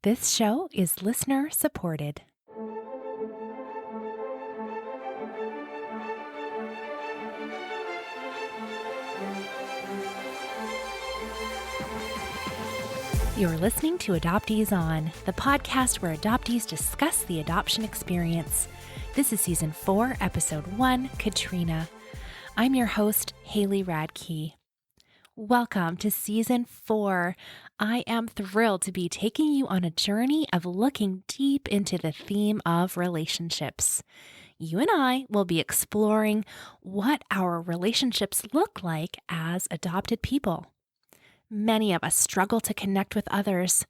This show is listener supported. You're listening to Adoptees On, the podcast where adoptees discuss the adoption experience. This is Season 4, Episode 1, Katrina. I'm your host, Haley Radke. Welcome to Season 4. I am thrilled to be taking you on a journey of looking deep into the theme of relationships. You and I will be exploring what our relationships look like as adopted people. Many of us struggle to connect with others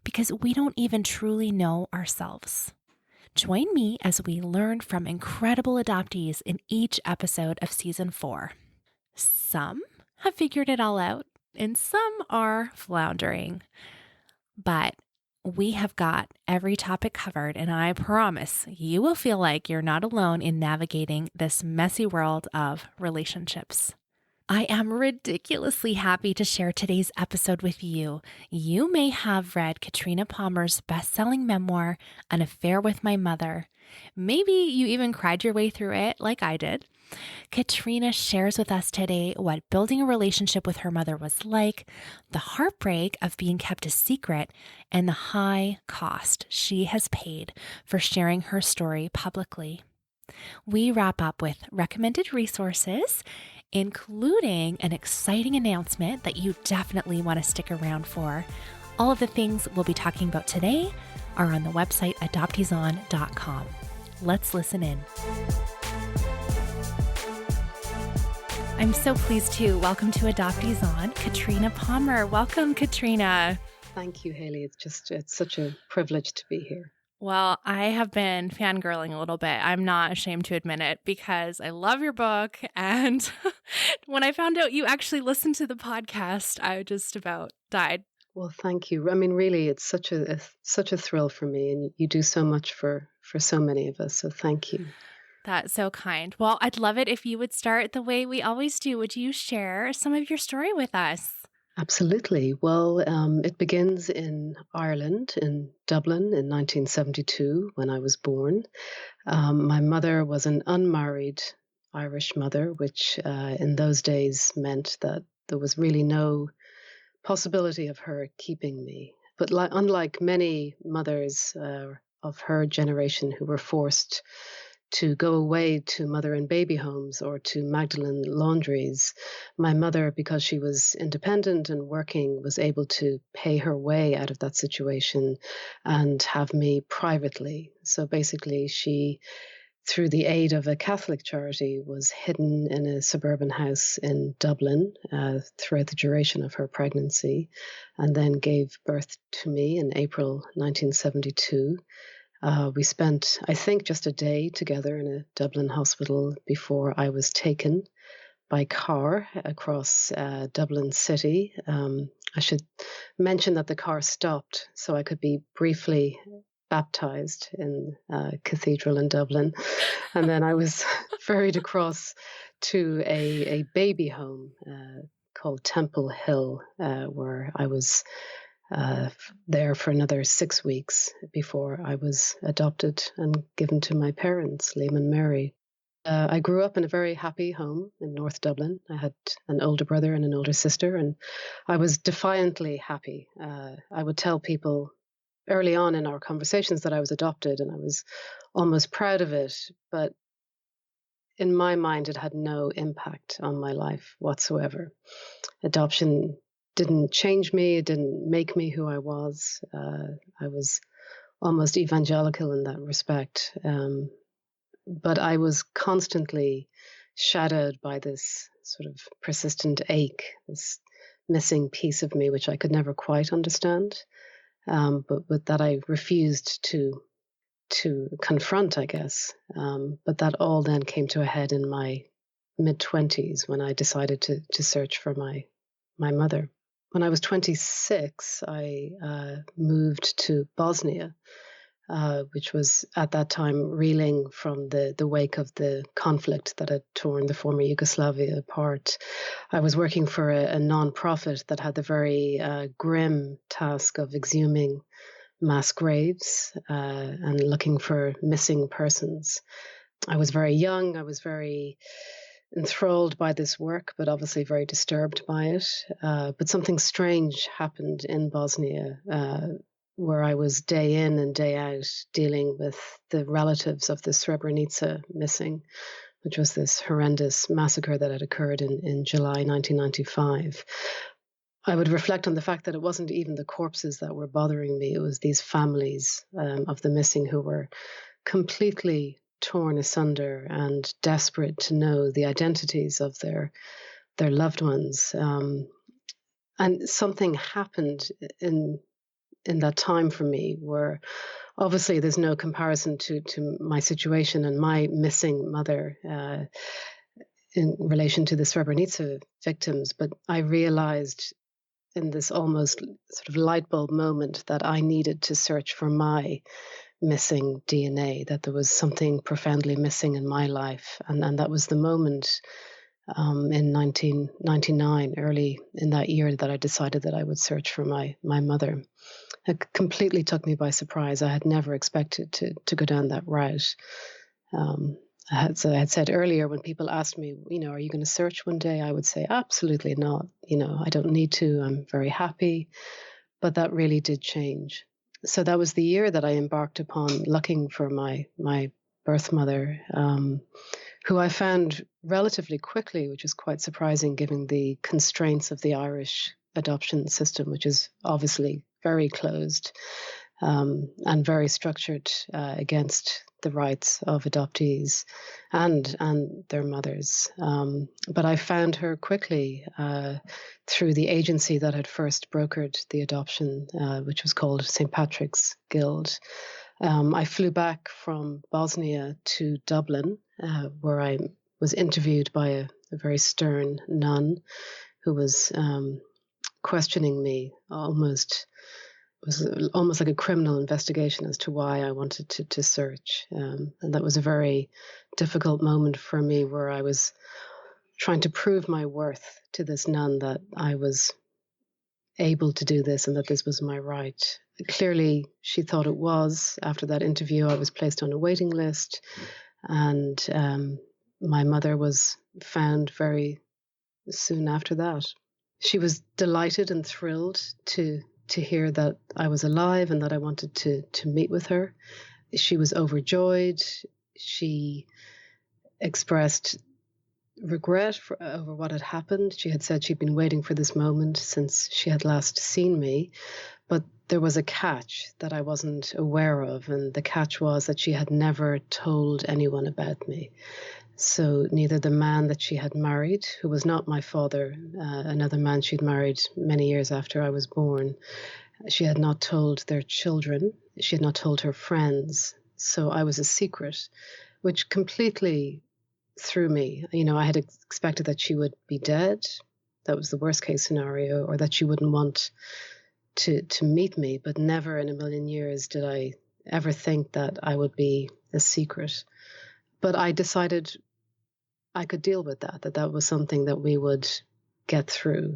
because we don't even truly know ourselves. Join me as we learn from incredible adoptees in each episode of Season 4. Some have figured it all out, and some are floundering. But we have got every topic covered, and I promise you will feel like you're not alone in navigating this messy world of relationships. I am ridiculously happy to share today's episode with you. You may have read Katrina Palmer's best-selling memoir, An Affair with My Mother. Maybe you even cried your way through it like I did. Katrina shares with us today what building a relationship with her mother was like, the heartbreak of being kept a secret, and the high cost she has paid for sharing her story publicly. We wrap up with recommended resources, including an exciting announcement that you definitely want to stick around for. All of the things we'll be talking about today are on the website adopteeson.com. Let's listen in. I'm so pleased to welcome to Adoptees On, Katrina Palmer. Welcome, Katrina. Thank you, Haley. It's such a privilege to be here. Well, I have been fangirling a little bit. I'm not ashamed to admit it because I love your book. And when I found out you actually listened to the podcast, I just about died. Well, thank you. I mean, really, it's such a thrill for me, and you do so much for so many of us. So thank you. That's so kind. Well, I'd love it if you would start the way we always do. Would you share some of your story with us? Absolutely. Well, it begins in Ireland, in Dublin in 1972 when I was born. My mother was an unmarried Irish mother, which in those days meant that there was really no possibility of her keeping me. But unlike many mothers of her generation who were forced to go away to mother and baby homes or to Magdalene laundries, my mother, because she was independent and working, was able to pay her way out of that situation and have me privately. So basically, she, through the aid of a Catholic charity, was hidden in a suburban house in Dublin throughout the duration of her pregnancy, and then gave birth to me in April 1972. We spent, I think, just a day together in a Dublin hospital before I was taken by car across Dublin city. I should mention that the car stopped so I could be briefly baptized in a cathedral in Dublin. And then I was ferried across to a baby home called Temple Hill, where I was there for another 6 weeks before I was adopted and given to my parents, Liam and Mary. I grew up in a very happy home in North Dublin. I had an older brother and an older sister, and I was defiantly happy. I would tell people early on in our conversations that I was adopted, and I was almost proud of it, but in my mind, it had no impact on my life whatsoever. Adoption didn't change me. It didn't make me who I was. I was almost evangelical in that respect. But I was constantly shadowed by this sort of persistent ache, this missing piece of me, which I could never quite understand, but that I refused to confront, I guess. But that all then came to a head in my mid-20s when I decided to search for my mother. When I was 26, I moved to Bosnia, which was at that time reeling from the wake of the conflict that had torn the former Yugoslavia apart. I was working for a non-profit that had the very grim task of exhuming mass graves and looking for missing persons. I was very young. I was very enthralled by this work, but obviously very disturbed by it. But something strange happened in Bosnia, where I was day in and day out dealing with the relatives of the Srebrenica missing, which was this horrendous massacre that had occurred in July 1995. I would reflect on the fact that it wasn't even the corpses that were bothering me. It was these families of the missing who were completely torn asunder and desperate to know the identities of their loved ones. And something happened in that time for me where obviously there's no comparison to my situation and my missing mother in relation to the Srebrenica victims. But I realized in this almost sort of light bulb moment that I needed to search for my missing DNA, that there was something profoundly missing in my life. And that was the moment in 1999, early in that year, that I decided that I would search for my mother. It completely took me by surprise. I had never expected to go down that route. I had said earlier, when people asked me, are you going to search one day? I would say, absolutely not. I don't need to. I'm very happy. But that really did change. So that was the year that I embarked upon looking for my birth mother, who I found relatively quickly, which is quite surprising given the constraints of the Irish adoption system, which is obviously very closed and very structured against the rights of adoptees and their mothers. But I found her quickly through the agency that had first brokered the adoption, which was called St. Patrick's Guild. I flew back from Bosnia to Dublin, where I was interviewed by a very stern nun who was questioning me was almost like a criminal investigation as to why I wanted to search. And that was a very difficult moment for me, where I was trying to prove my worth to this nun, that I was able to do this and that this was my right. Clearly, she thought it was. After that interview, I was placed on a waiting list, and my mother was found very soon after that. She was delighted and thrilled to hear that I was alive and that I wanted to meet with her. She was overjoyed. She expressed regret over what had happened. She had said she'd been waiting for this moment since she had last seen me, but there was a catch that I wasn't aware of, and the catch was that she had never told anyone about me. So neither the man that she had married, who was not my father, another man she'd married many years after I was born, she had not told their children. She had not told her friends. So I was a secret, which completely threw me. I had expected that she would be dead. That was the worst case scenario, or that she wouldn't want to meet me. But never in a million years did I ever think that I would be a secret. But I decided I could deal with that was something that we would get through.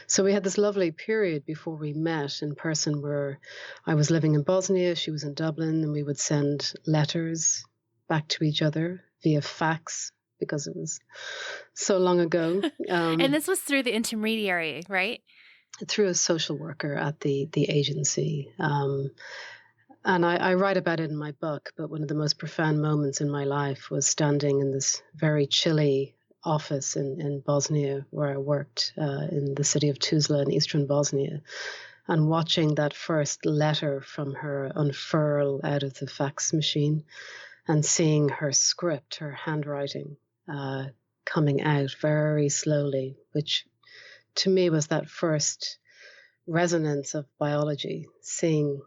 So we had this lovely period before we met in person, where I was living in Bosnia, she was in Dublin, and we would send letters back to each other via fax, because it was so long ago. And this was through the intermediary, right? Through a social worker at the agency. And I write about it in my book, but one of the most profound moments in my life was standing in this very chilly office in Bosnia, where I worked in the city of Tuzla in eastern Bosnia, and watching that first letter from her unfurl out of the fax machine, and seeing her script, her handwriting, coming out very slowly, which to me was that first resonance of biology, seeing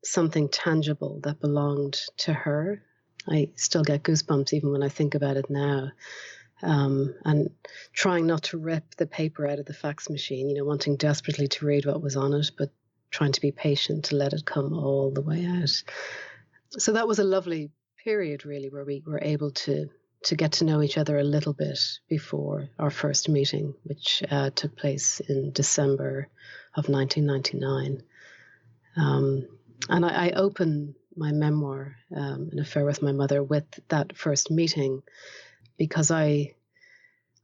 something tangible that belonged to her. I still get goosebumps even when I think about it now. And trying not to rip the paper out of the fax machine, wanting desperately to read what was on it, but trying to be patient to let it come all the way out. So that was a lovely period, really, where we were able to get to know each other a little bit before our first meeting, which took place in December of 1999. And I open my memoir, An Affair with My Mother, with that first meeting because I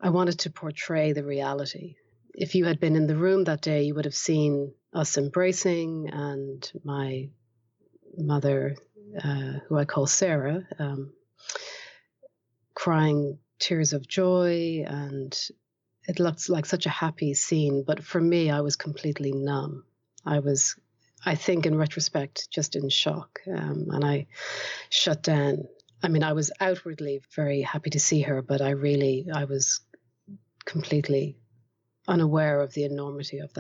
wanted to portray the reality. If you had been in the room that day, you would have seen us embracing, and my mother, who I call Sarah, crying tears of joy, and it looked like such a happy scene. But for me, I was completely numb. I think in retrospect, just in shock. And I shut down. I mean, I was outwardly very happy to see her, but I was completely unaware of the enormity of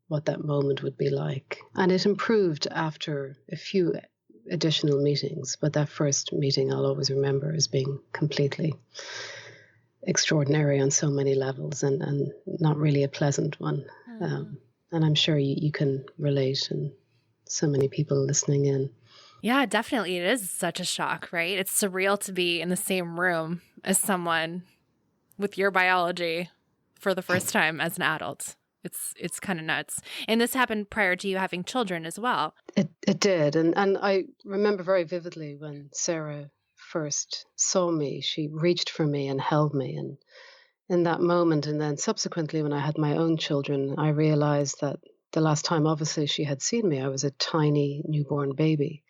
what that moment would be like. And it improved after a few additional meetings, but that first meeting I'll always remember as being completely extraordinary on so many levels, and not really a pleasant one. And I'm sure you can relate, and so many people listening in. Yeah, definitely. It is such a shock, right? It's surreal to be in the same room as someone with your biology for the first time as an adult. It's kind of nuts. And this happened prior to you having children as well. It did. And I remember very vividly when Sarah first saw me, she reached for me and held me. And in that moment, and then subsequently when I had my own children, I realized that the last time, obviously, she had seen me, I was a tiny newborn baby.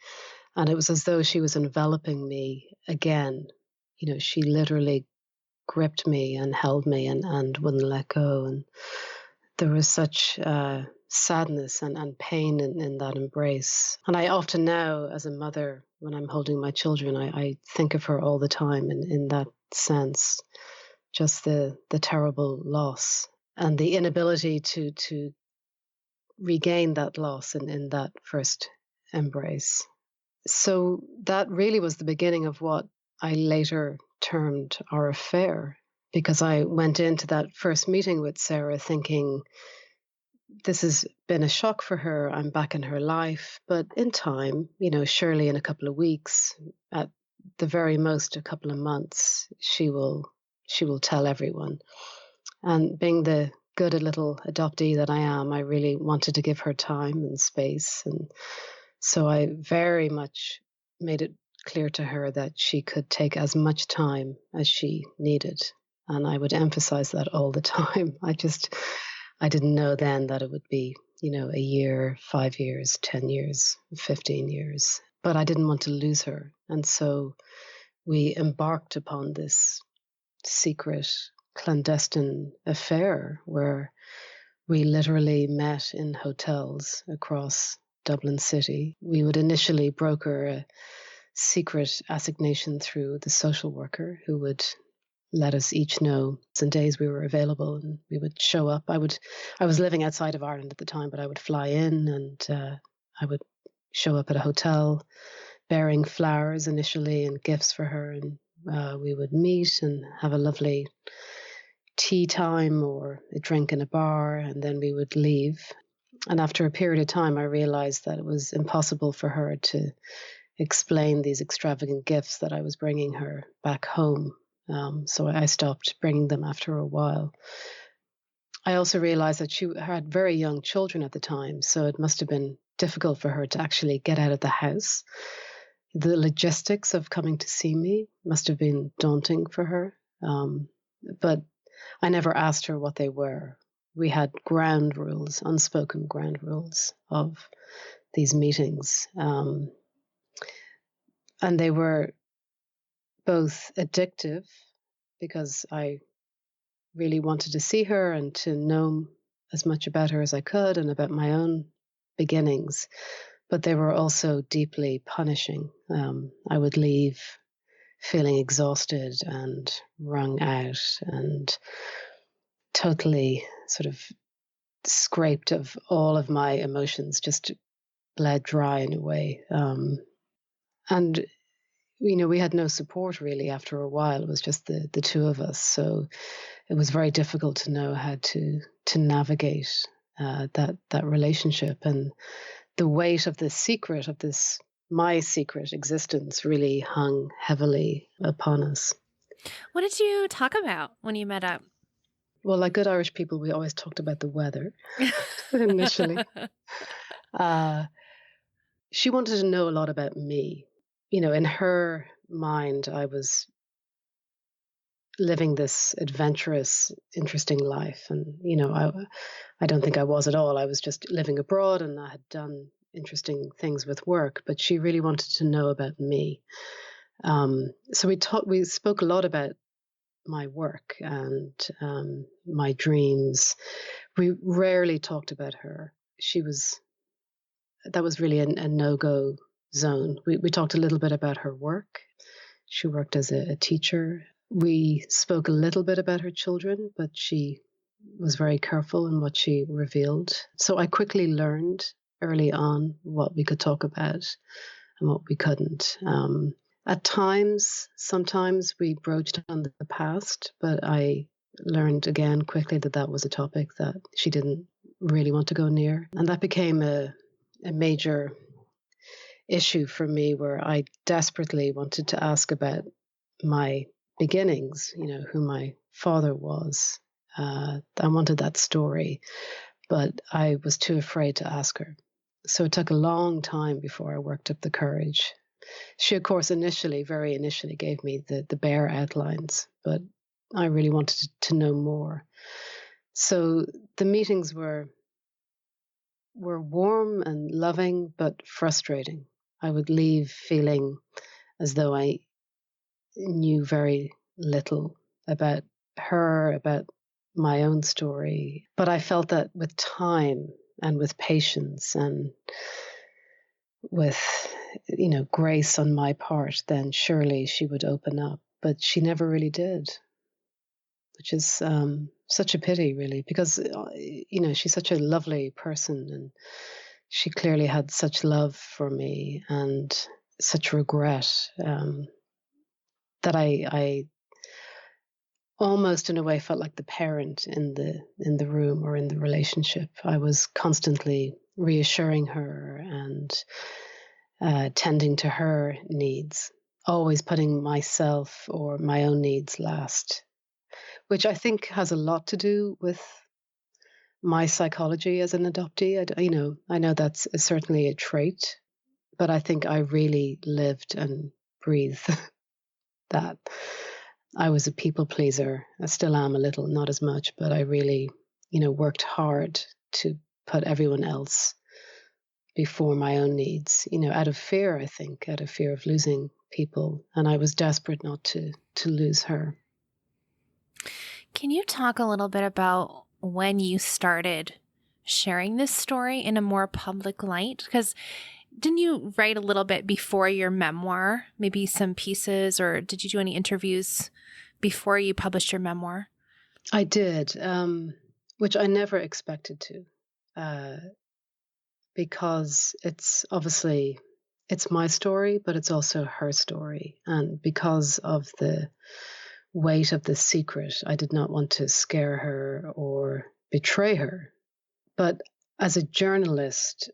And it was as though she was enveloping me again. You know, she literally gripped me and held me and wouldn't let go. And there was such sadness and pain in that embrace. And I often now, as a mother, when I'm holding my children, I think of her all the time in that sense, just the terrible loss and the inability to regain that loss in that first embrace. So that really was the beginning of what I later termed our affair, because I went into that first meeting with Sarah thinking, this has been a shock for her. I'm back in her life. But in time, surely in a couple of weeks, at the very most a couple of months, she will tell everyone. And being the good little adoptee that I am, I really wanted to give her time and space. And so I very much made it clear to her that she could take as much time as she needed. And I would emphasize that all the time. I didn't know then that it would be, a year, 5 years, 10 years, 15 years. But I didn't want to lose her. And so we embarked upon this secret, clandestine affair where we literally met in hotels across Dublin City. We would initially broker a secret assignation through the social worker who would let us each know some days we were available, and we would show up. I was living outside of Ireland at the time, but I would fly in and I would show up at a hotel bearing flowers initially and gifts for her, and we would meet and have a lovely tea time or a drink in a bar, and then we would leave. And after a period of time, I realized that it was impossible for her to explain these extravagant gifts that I was bringing her back home. So I stopped bringing them after a while. I also realized that she had very young children at the time, so it must have been difficult for her to actually get out of the house. The logistics of coming to see me must have been daunting for her. But I never asked her what they were. We had ground rules, unspoken ground rules of these meetings. And they were both addictive because I really wanted to see her and to know as much about her as I could and about my own beginnings. But they were also deeply punishing. I would leave feeling exhausted and wrung out and totally sort of scraped of all of my emotions, just bled dry in a way. And we had no support really after a while. It was just the two of us. So it was very difficult to know how to navigate that relationship. And the weight of the secret of this, my secret existence, really hung heavily upon us. What did you talk about when you met up? Well, like good Irish people, we always talked about the weather initially. she wanted to know a lot about me. In her mind, I was living this adventurous, interesting life. And, I don't think I was at all. I was just living abroad and I had done interesting things with work, but she really wanted to know about me. So we spoke a lot about my work and my dreams. We rarely talked about her. That was really a no-go zone. We talked a little bit about her work. She worked as a teacher. We spoke a little bit about her children, but she was very careful in what she revealed. So I quickly learned early on what we could talk about and what we couldn't. At times, sometimes we broached on the past, but I learned again quickly that was a topic that she didn't really want to go near. And that became a major issue for me, where I desperately wanted to ask about my beginnings, who my father was. I wanted that story, but I was too afraid to ask her. So it took a long time before I worked up the courage. She, of course, very initially gave me the bare outlines, but I really wanted to know more. So the meetings were warm and loving, but frustrating. I would leave feeling as though I knew very little about her, about my own story. But I felt that with time and with patience and with, grace on my part, then surely she would open up. But she never really did, which is such a pity, really, because, she's such a lovely person and she clearly had such love for me and such regret that I almost in a way felt like the parent in the room or in the relationship. I was constantly reassuring her and tending to her needs, always putting myself or my own needs last, which I think has a lot to do with my psychology as an adoptee. I know that's certainly a trait, but I think I really lived and breathed that. I was a people pleaser. I still am a little, not as much, but I really, worked hard to put everyone else before my own needs, out of fear, I think, out of fear of losing people. And I was desperate not to lose her. Can you talk a little bit about when you started sharing this story in a more public light? Because didn't you write a little bit before your memoir, maybe some pieces, or did you do any interviews before you published your memoir? I did, which I never expected to, because it's my story, but it's also her story. And because of the weight of the secret, I did not want to scare her or betray her. But as a journalist,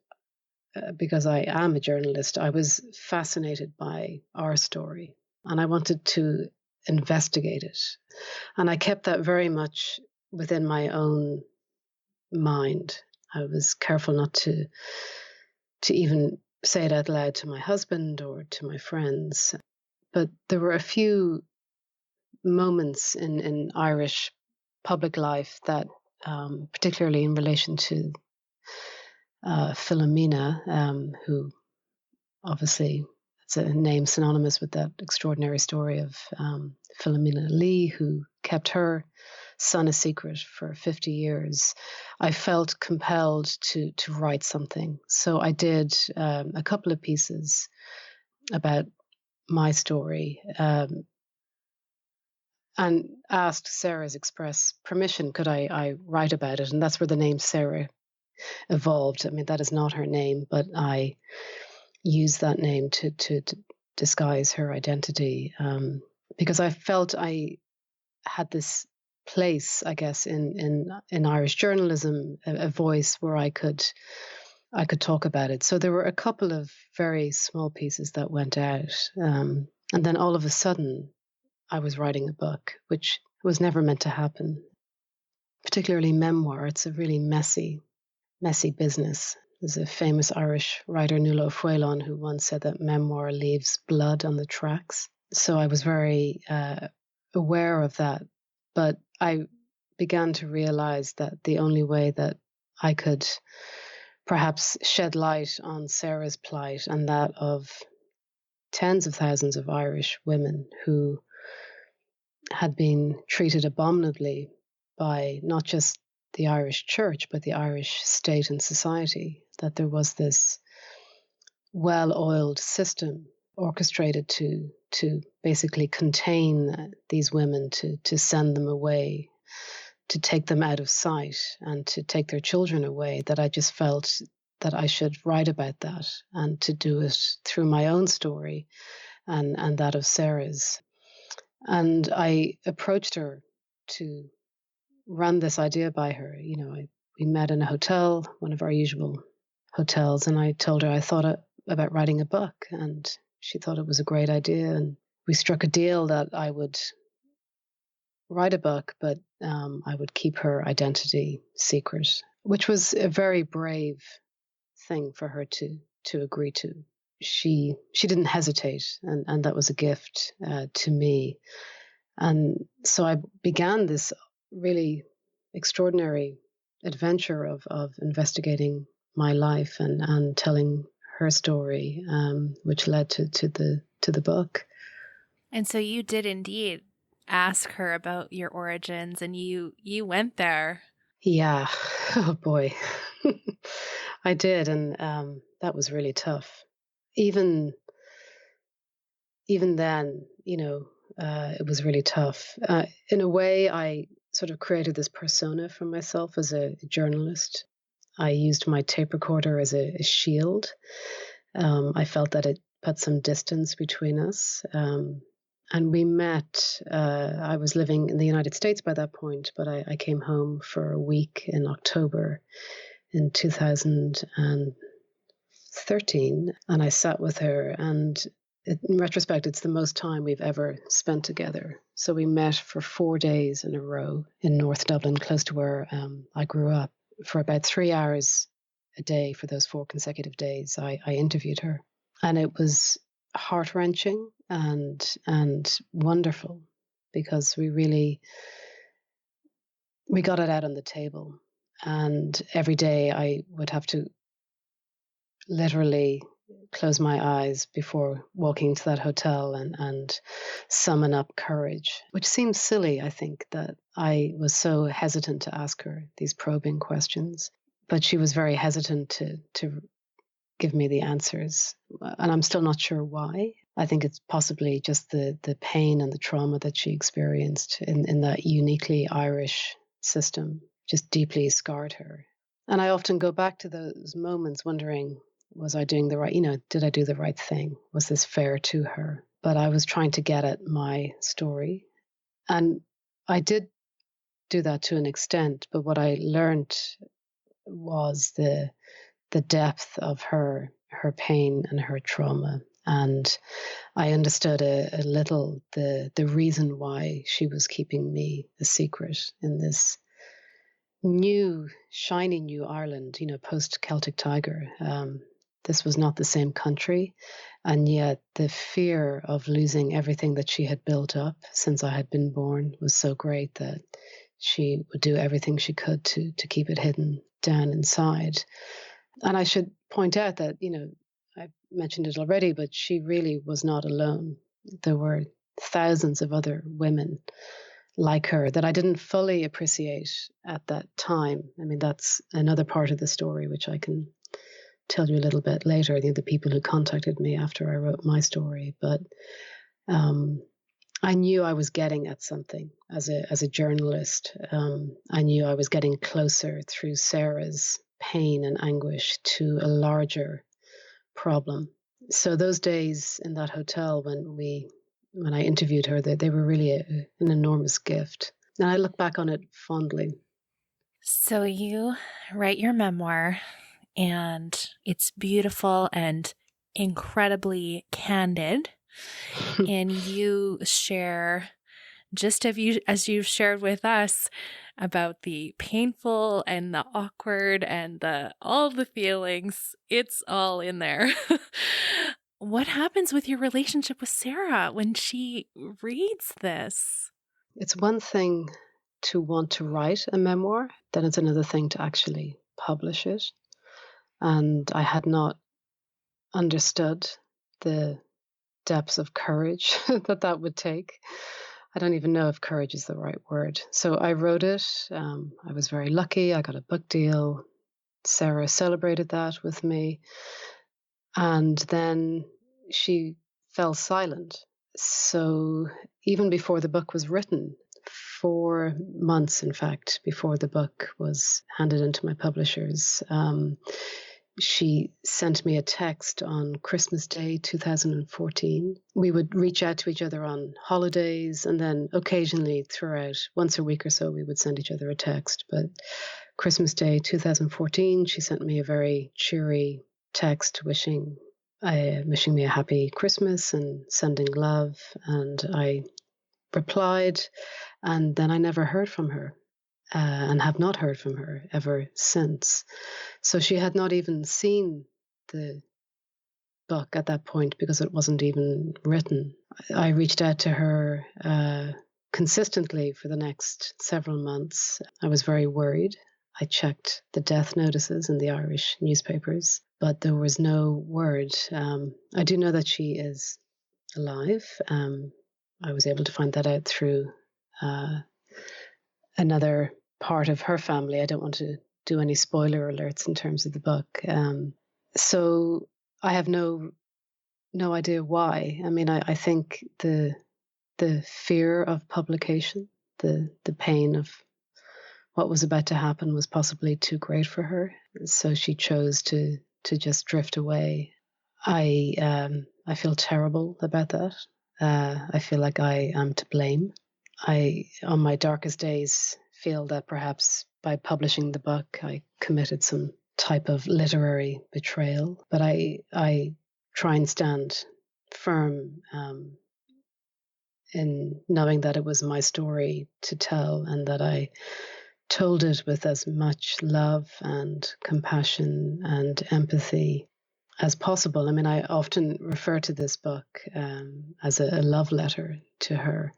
because I am a journalist, I was fascinated by our story and I wanted to investigate it. And I kept that very much within my own mind. I was careful not to even say it out loud to my husband or to my friends. But there were a few moments in Irish public life that, particularly in relation to Philomena, who obviously it's a name synonymous with that extraordinary story of Philomena Lee, who kept her son a secret for 50 years. I felt compelled to write something. So I did a couple of pieces about my story and asked Sarah's express permission, could I write about it? And that's where the name Sarah evolved. I mean, that is not her name, but I used that name to disguise her identity because I felt I had this place, I guess, in Irish journalism, a voice where I could talk about it. So there were a couple of very small pieces that went out, and then all of a sudden, I was writing a book, which was never meant to happen. Particularly memoir, it's a really messy business. There's a famous Irish writer, Nuala Fuelon, who once said that memoir leaves blood on the tracks. So I was very aware of that. But I began to realize that the only way that I could perhaps shed light on Sarah's plight and that of tens of thousands of Irish women who had been treated abominably by not just the Irish church, but the Irish state and society, that there was this well-oiled system orchestrated to basically contain these women, to send them away, to take them out of sight and to take their children away, that I just felt that I should write about that and to do it through my own story and that of Sarah's. And I approached her to run this idea by her. We met in a hotel, one of our usual hotels, and I told her I thought about writing a book, and she thought it was a great idea. And we struck a deal that I would write a book, but I would keep her identity secret, which was a very brave thing for her to agree to. She didn't hesitate, and that was a gift to me. And so I began this really extraordinary adventure of investigating my life and telling her story, which led to the book. And so you did indeed ask her about your origins, and you went there. Yeah. Oh boy. I did, and that was really tough. Even then, it was really tough. In a way, I sort of created this persona for myself as a journalist. I used my tape recorder as a shield. I felt that it put some distance between us. And we met. I was living in the United States by that point, but I came home for a week in October in 2013, and I sat with her. And in retrospect, it's the most time we've ever spent together. So we met for 4 days in a row in North Dublin, close to where I grew up. For about 3 hours a day for those 4 consecutive days, I interviewed her. And it was heart-wrenching and wonderful, because we got it out on the table. And every day I would have to literally close my eyes before walking to that hotel and summon up courage, which seems silly, I think, that I was so hesitant to ask her these probing questions. But she was very hesitant to give me the answers. And I'm still not sure why. I think it's possibly just the pain and the trauma that she experienced in that uniquely Irish system just deeply scarred her. And I often go back to those moments wondering, was I doing the right, did I do the right thing? Was this fair to her? But I was trying to get at my story. And I did do that to an extent, but what I learned was the depth of her pain and her trauma. And I understood a little the reason why she was keeping me a secret in this shiny new Ireland, post-Celtic Tiger. This was not the same country. And yet the fear of losing everything that she had built up since I had been born was so great that she would do everything she could to keep it hidden down inside. And I should point out that, I mentioned it already, but she really was not alone. There were thousands of other women like her that I didn't fully appreciate at that time. I mean, that's another part of the story, which I can tell you a little bit later, the people who contacted me after I wrote my story. But I knew I was getting at something as a journalist. I knew I was getting closer through Sarah's pain and anguish to a larger problem. So those days in that hotel when I interviewed her, they were really an enormous gift. And I look back on it fondly. So you write your memoir, and it's beautiful and incredibly candid. And you share just as you've shared with us about the painful and the awkward and all the feelings, it's all in there. What happens with your relationship with Sarah when she reads this? It's one thing to want to write a memoir, then it's another thing to actually publish it. And I had not understood the depths of courage that would take. I don't even know if courage is the right word. So I wrote it. I was very lucky. I got a book deal. Sarah celebrated that with me. And then she fell silent. So even before the book was written, 4 months, in fact, before the book was handed into my publishers, she sent me a text on Christmas Day 2014. We would reach out to each other on holidays, and then occasionally throughout, once a week or so, we would send each other a text. But Christmas Day 2014, she sent me a very cheery text wishing me a happy Christmas and sending love. And I replied, and then I never heard from her. And have not heard from her ever since. So she had not even seen the book at that point because it wasn't even written. I reached out to her consistently for the next several months. I was very worried. I checked the death notices in the Irish newspapers, but there was no word. I do know that she is alive. I was able to find that out through another part of her family. I don't want to do any spoiler alerts in terms of the book. So I have no idea why. I mean, I think the fear of publication, the pain of what was about to happen was possibly too great for her. So she chose to just drift away. I feel terrible about that. I feel like I am to blame. On my darkest days, feel that perhaps by publishing the book, I committed some type of literary betrayal. But I try and stand firm in knowing that it was my story to tell and that I told it with as much love and compassion and empathy as possible. I mean, I often refer to this book as a love letter to her.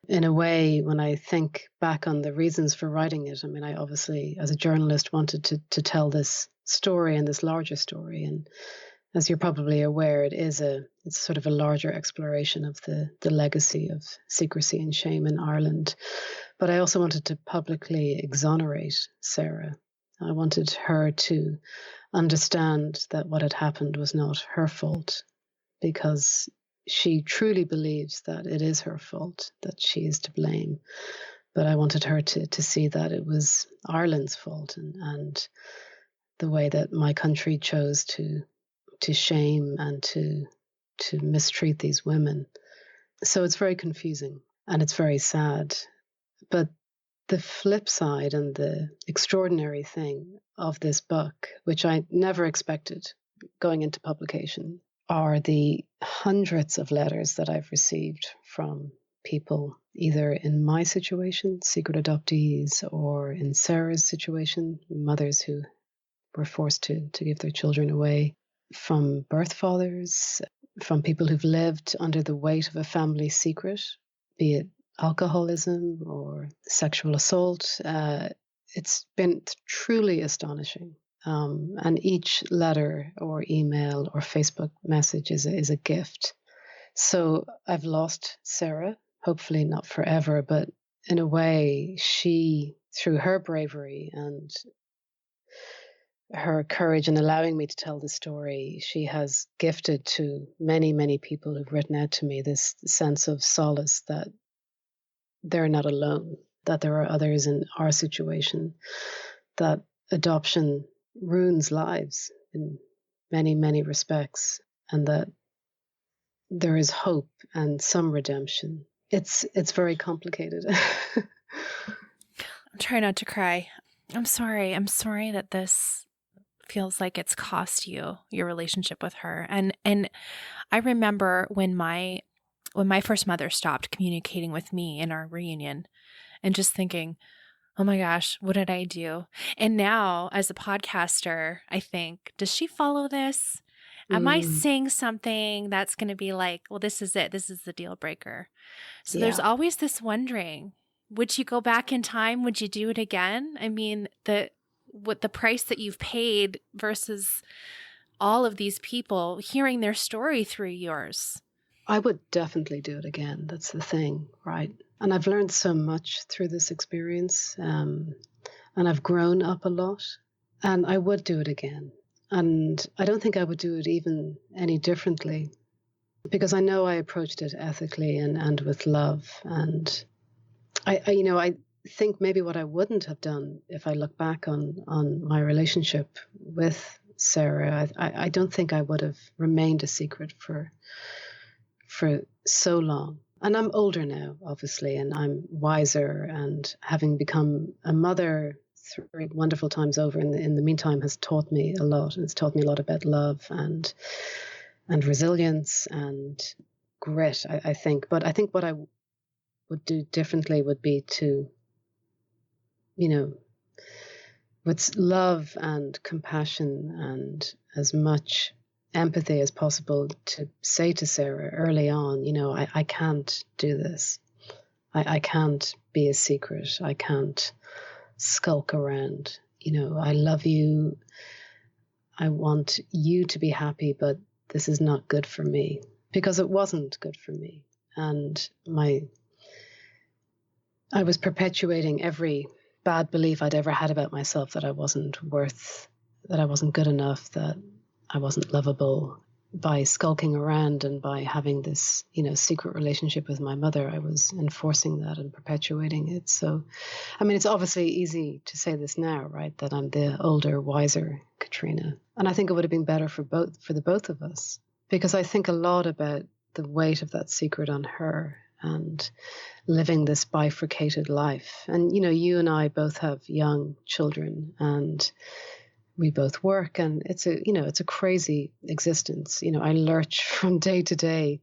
In a way, when I think back on the reasons for writing it, I mean, I obviously, as a journalist, wanted to tell this story and this larger story. And as you're probably aware, it's sort of a larger exploration of the legacy of secrecy and shame in Ireland. But I also wanted to publicly exonerate Sarah. I wanted her to understand that what had happened was not her fault, because she truly believes that it is her fault, that she is to blame. But I wanted her to see that it was Ireland's fault and the way that my country chose to shame and to mistreat these women. So it's very confusing and it's very sad. But the flip side and the extraordinary thing of this book, which I never expected going into publication, are the hundreds of letters that I've received from people, either in my situation, secret adoptees, or in Sarah's situation, mothers who were forced to give their children away, from birth fathers, from people who've lived under the weight of a family secret, be it alcoholism or sexual assault. It's been truly astonishing. And each letter or email or Facebook message is a gift. So I've lost Sarah, hopefully not forever, but in a way, she, through her bravery and her courage in allowing me to tell the story, she has gifted to many, many people who've written out to me this sense of solace that they're not alone, that there are others in our situation, that adoption ruins lives in many, many respects, and that there is hope and some redemption. It's very complicated. I'm trying not to cry. I'm sorry. I'm sorry that this feels like it's cost you your relationship with her. And I remember when my when my first mother stopped communicating with me in our reunion, and just thinking, oh my gosh, what did I do? And now as a podcaster, I think, does she follow this? Am I saying something that's going to be like, well, this is it. This is the deal breaker. So there's always this wondering, would you go back in time? Would you do it again? I mean, the price that you've paid versus all of these people hearing their story through yours. I would definitely do it again. That's the thing, right? And I've learned so much through this experience, and I've grown up a lot, and I would do it again. And I don't think I would do it even any differently, because I know I approached it ethically and with love. And I think maybe what I wouldn't have done if I look back on my relationship with Sarah, I don't think I would have remained a secret for so long. And I'm older now, obviously, and I'm wiser, and having become a mother 3 wonderful times over in the meantime has taught me a lot. It's taught me a lot about love and resilience and grit, I think. But I think what I would do differently would be to, with love and compassion and as much empathy as possible, to say to Sarah early on, I can't do this. I can't be a secret. I can't skulk around. I love you. I want you to be happy, but this is not good for me, because it wasn't good for me. And I was perpetuating every bad belief I'd ever had about myself, that I wasn't that I wasn't good enough, that I wasn't lovable, by skulking around and by having this, secret relationship with my mother. I was enforcing that and perpetuating it. So, I mean, it's obviously easy to say this now, right? That I'm the older, wiser Katrina. And I think it would have been better for the both of us, because I think a lot about the weight of that secret on her and living this bifurcated life. And, you and I both have young children, and we both work, and it's a crazy existence. I lurch from day to day,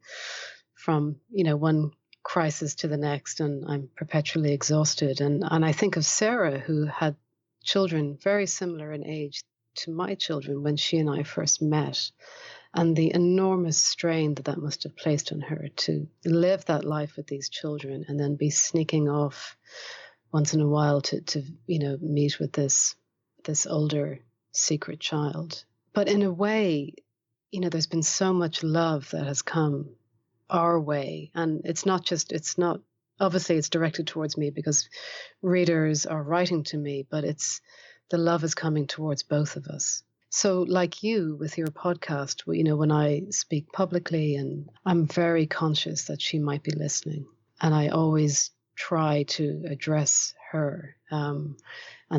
from, one crisis to the next, and I'm perpetually exhausted. And I think of Sarah, who had children very similar in age to my children when she and I first met, and the enormous strain that must have placed on her to live that life with these children and then be sneaking off once in a while to meet with this older secret child. But in a way, there's been so much love that has come our way. And it's not obviously it's directed towards me because readers are writing to me, but the love is coming towards both of us. So like you with your podcast, when I speak publicly, and I'm very conscious that she might be listening, and I always try to address her and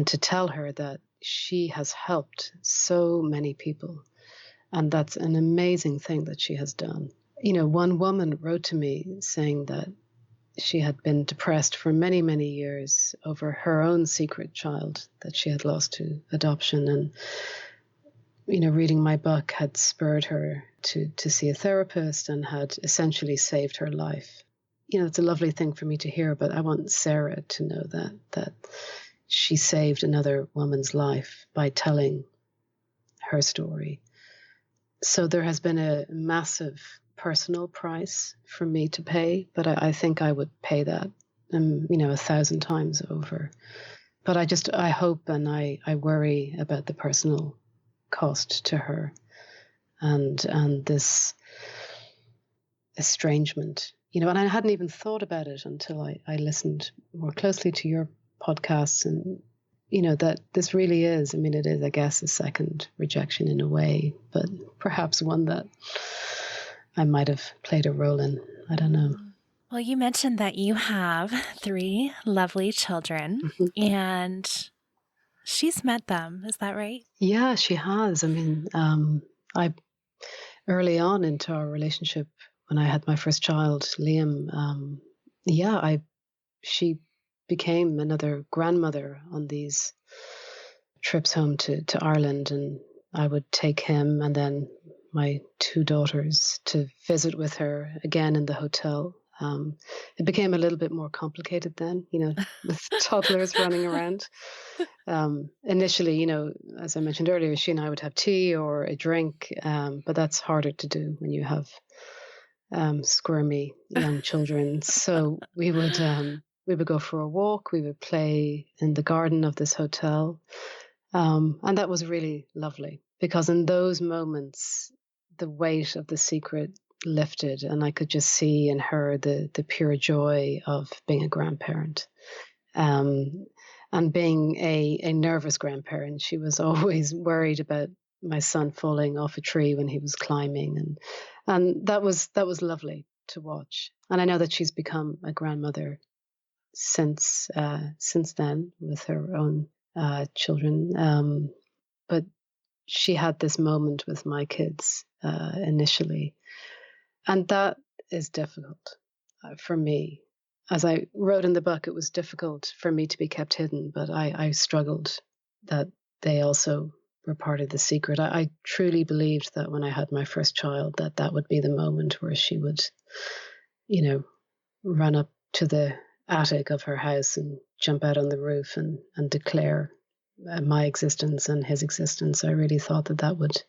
to tell her that she has helped so many people. And that's an amazing thing that she has done. One woman wrote to me saying that she had been depressed for many, many years over her own secret child that she had lost to adoption. And, reading my book had spurred her to see a therapist and had essentially saved her life. It's a lovely thing for me to hear, but I want Sarah to know that she saved another woman's life by telling her story. So there has been a massive personal price for me to pay, but I think I would pay that, 1,000 times over. But I hope and I worry about the personal cost to her and this estrangement, and I hadn't even thought about it until I listened more closely to your podcasts, and that this really is, it is, I guess, a second rejection in a way, but perhaps one that I might have played a role in. I don't know. Well, you mentioned that you have 3 lovely children, and she's met them. Is that right? Yeah, she has. I early on into our relationship, when I had my first child, Liam, she became another grandmother on these trips home to Ireland, and I would take him, and then my two daughters to visit with her again in the hotel. It became a little bit more complicated then, with toddlers running around. Initially, as I mentioned earlier, she and I would have tea or a drink, but that's harder to do when you have squirmy young children. So we would go for a walk. We would play in the garden of this hotel, and that was really lovely because in those moments, the weight of the secret lifted, and I could just see in her the pure joy of being a grandparent. And being a nervous grandparent, she was always worried about my son falling off a tree when he was climbing, and that was lovely to watch. And I know that she's become a grandmother since then with her own children. But she had this moment with my kids initially, and that is difficult for me. As I wrote in the book, it was difficult for me to be kept hidden, but I struggled that they also were part of the secret. I truly believed that when I had my first child, that would be the moment where she would, run up to the attic of her house and jump out on the roof and declare my existence and his existence. I really thought that would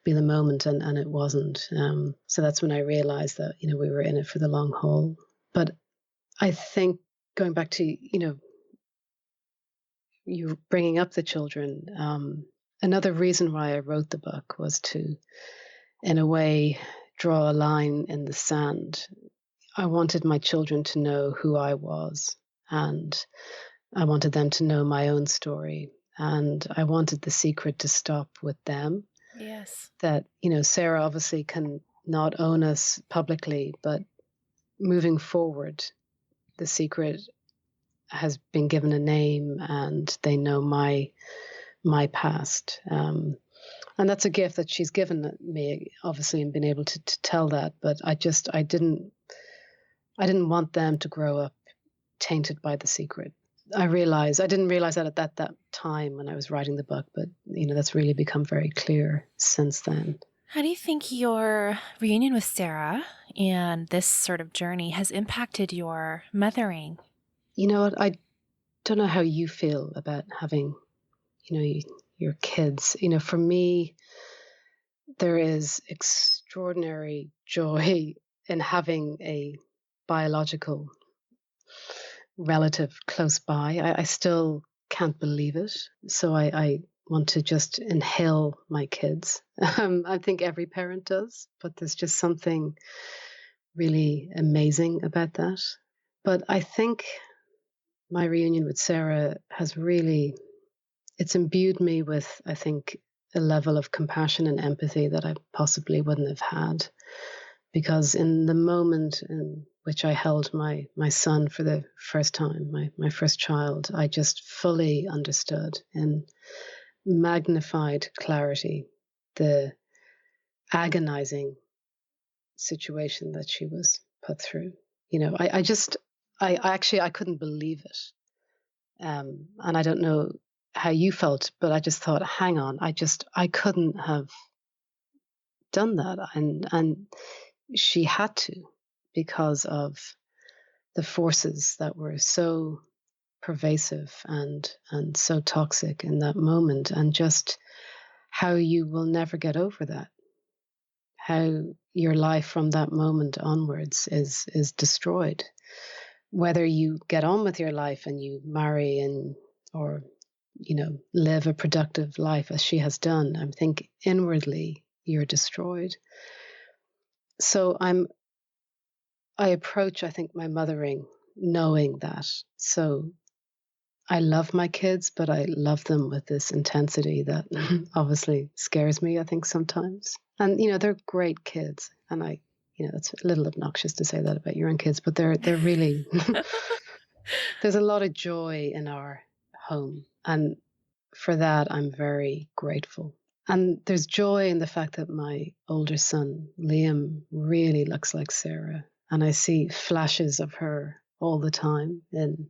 be the moment, and it wasn't. So that's when I realized that, we were in it for the long haul. But I think going back to, you bringing up the children, another reason why I wrote the book was to, in a way, draw a line in the sand. I wanted my children to know who I was, and I wanted them to know my own story, and I wanted the secret to stop with them. Yes. That, Sarah obviously can not own us publicly, but moving forward, the secret has been given a name, and they know my past. And that's a gift that she's given me, obviously, and been able to tell that. But I didn't want them to grow up tainted by the secret. I didn't realize that at that time when I was writing the book, but that's really become very clear since then. How do you think your reunion with Sarah and this sort of journey has impacted your mothering? You know what? I don't know how you feel about having, your kids. For me, there is extraordinary joy in having a biological relative close by. I still can't believe it. So I want to just inhale my kids. I think every parent does, but there's just something really amazing about that. But I think my reunion with Sarah has it's imbued me with, I think, a level of compassion and empathy that I possibly wouldn't have had. Because in the moment in which I held my son for the first time, my first child, I just fully understood in magnified clarity the agonizing situation that she was put through. I couldn't believe it. And I don't know how you felt, but I just thought, hang on, I couldn't have done that. And she had to, because of the forces that were so pervasive and so toxic in that moment, and just how you will never get over that. How your life from that moment onwards is destroyed. Whether you get on with your life and you marry or live a productive life as she has done, I think inwardly you're destroyed. So I approach, I think, my mothering knowing that. So I love my kids, but I love them with this intensity that obviously scares me, I think, sometimes. And, they're great kids. And it's a little obnoxious to say that about your own kids, but they're really, there's a lot of joy in our home. And for that, I'm very grateful. And there's joy in the fact that my older son, Liam, really looks like Sarah. And I see flashes of her all the time in,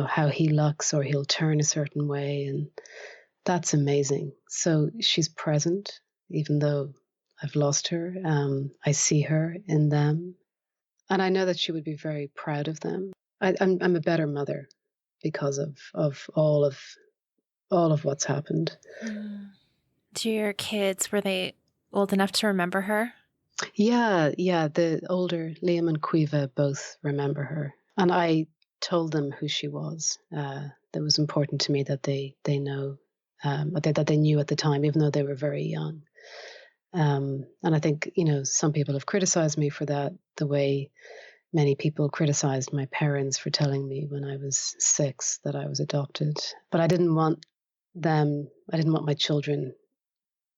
how he looks, or he'll turn a certain way. And that's amazing. So she's present, even though I've lost her. I see her in them, and I know that she would be very proud of them. I'm a better mother because of all of what's happened. Mm. Do your kids, were they old enough to remember her? Yeah. The older Liam and Quiva both remember her, and I told them who she was. That was important to me that they know, that they knew at the time, even though they were very young. And I think, some people have criticized me for that, the way many people criticized my parents for telling me when I was 6 that I was adopted. But I didn't want my children,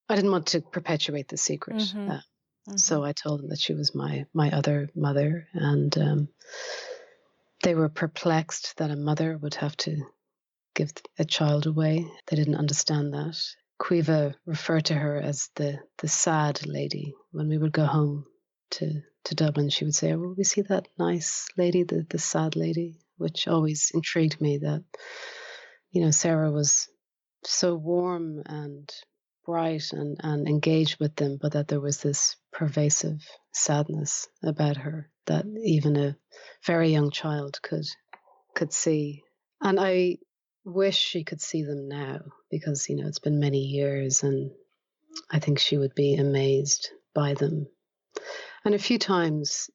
I didn't want to perpetuate the secret. Mm-hmm. So I told them that she was my other mother. And they were perplexed that a mother would have to give a child away. They didn't understand that. Quiva referred to her as the sad lady. When we would go home to Dublin, she would say, "Oh, will we see that nice lady, the sad lady?" Which always intrigued me, that, Sarah was so warm and bright and engaged with them, but that there was this pervasive sadness about her that even a very young child could see. And I wish she could see them now, because, it's been many years, and I think she would be amazed by them. And a few times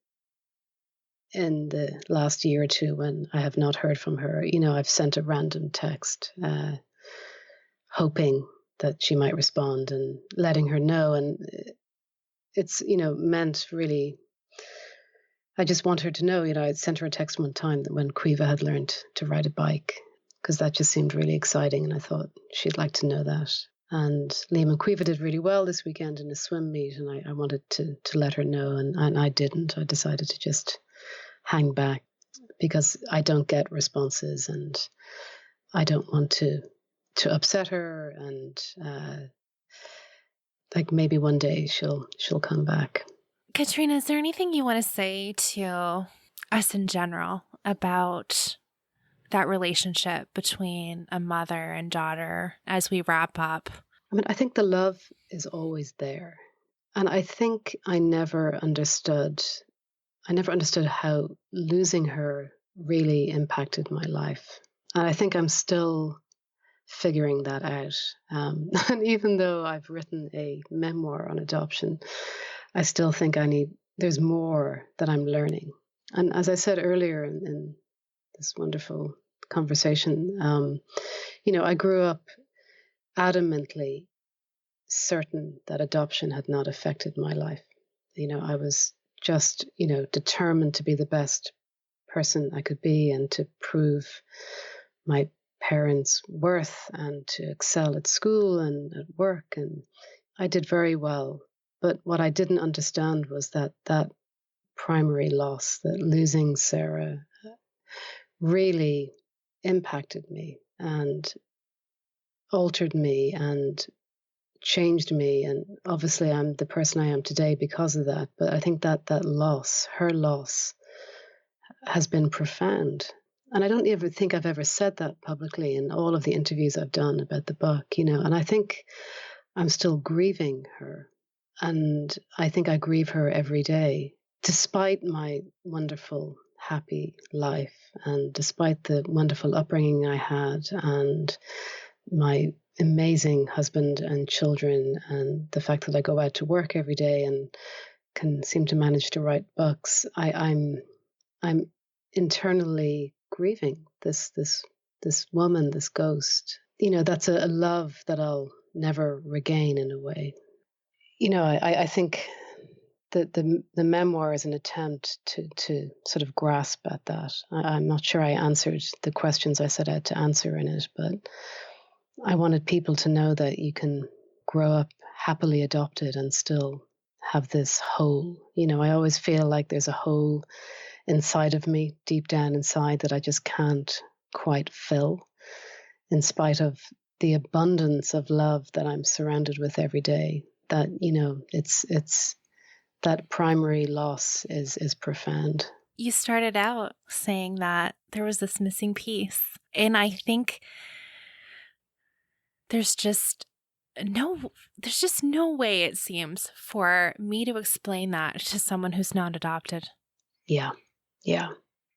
in the last year or two, when I have not heard from her, I've sent a random text, hoping that she might respond and letting her know. And it's, meant really, I just want her to know, I sent her a text one time that when Quiva had learned to ride a bike, because that just seemed really exciting. And I thought she'd like to know that. And Liam and Quiva did really well this weekend in a swim meet, and I wanted to let her know, and I didn't. I decided to just hang back, because I don't get responses, and I don't want to upset her. And like, maybe one day she'll come back. Katrina, is there anything you want to say to us in general about that relationship between a mother and daughter as we wrap up? I mean, I think the love is always there. And I think I never understood how losing her really impacted my life. And I think I'm still figuring that out. And even though I've written a memoir on adoption, I still think there's more that I'm learning. And as I said earlier in this wonderful conversation, I grew up adamantly certain that adoption had not affected my life. I was just, determined to be the best person I could be, and to prove my parents' worth, and to excel at school and at work. And I did very well. But what I didn't understand was that primary loss, that losing Sarah, really impacted me and altered me and changed me. And obviously I'm the person I am today because of that. But I think that loss, her loss, has been profound. And I don't ever think I've ever said that publicly in all of the interviews I've done about the book, and I think I'm still grieving her. And I think I grieve her every day, despite my wonderful, happy life, and despite the wonderful upbringing I had, and my amazing husband and children, and the fact that I go out to work every day and can seem to manage to write books. I'm internally grieving this woman, this ghost. That's a love that I'll never regain, in a way. I think that the memoir is an attempt to sort of grasp at that. I'm not sure I answered the questions I set out to answer in it, but I wanted people to know that you can grow up happily adopted and still have this hole. I always feel like there's a hole inside of me, deep down inside, that I just can't quite fill, in spite of the abundance of love that I'm surrounded with every day. That, it's that primary loss is profound. You started out saying that there was this missing piece. And I think there's just there's just no way, it seems, for me to explain that to someone who's not adopted. Yeah. Yeah.